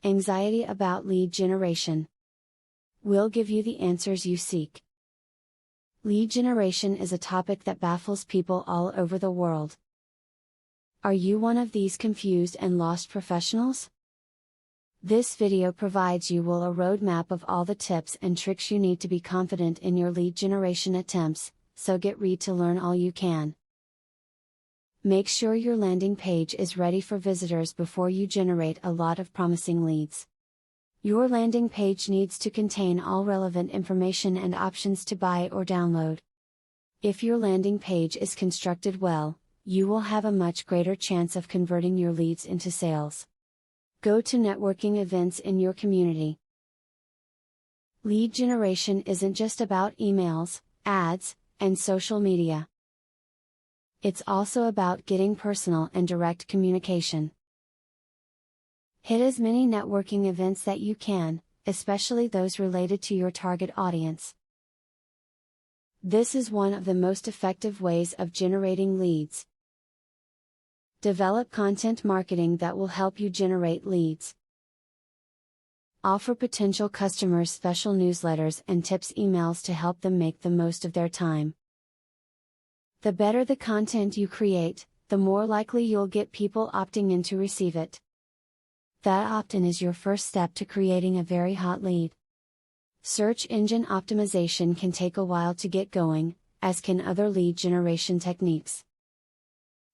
Anxiety about lead generation. We'll give you the answers you seek. Lead generation is a topic that baffles people all over the world. Are you one of these confused and lost professionals? This video provides you with a roadmap of all the tips and tricks you need to be confident in your lead generation attempts, so get ready to learn all you can. Make sure your landing page is ready for visitors before you generate a lot of promising leads. Your landing page needs to contain all relevant information and options to buy or download. If your landing page is constructed well, you will have a much greater chance of converting your leads into sales. Go to networking events in your community. Lead generation isn't just about emails, ads, and social media. It's also about getting personal and direct communication. Hit as many networking events that you can, especially those related to your target audience. This is one of the most effective ways of generating leads. Develop content marketing that will help you generate leads. Offer potential customers special newsletters and tips emails to help them make the most of their time. The better the content you create, the more likely you'll get people opting in to receive it. That opt-in is your first step to creating a very hot lead. Search engine optimization can take a while to get going, as can other lead generation techniques.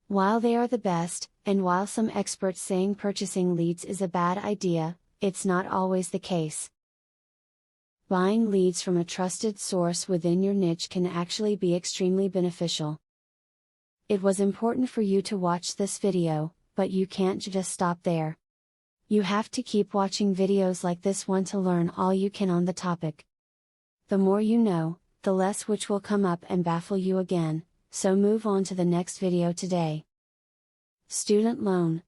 While they are the best, and while some experts saying purchasing leads is a bad idea, it's not always the case. Buying leads from a trusted source within your niche can actually be extremely beneficial. It was important for you to watch this video, but you can't just stop there. You have to keep watching videos like this one to learn all you can on the topic. The more you know, the less which will come up and baffle you again, so move on to the next video today. Student loan.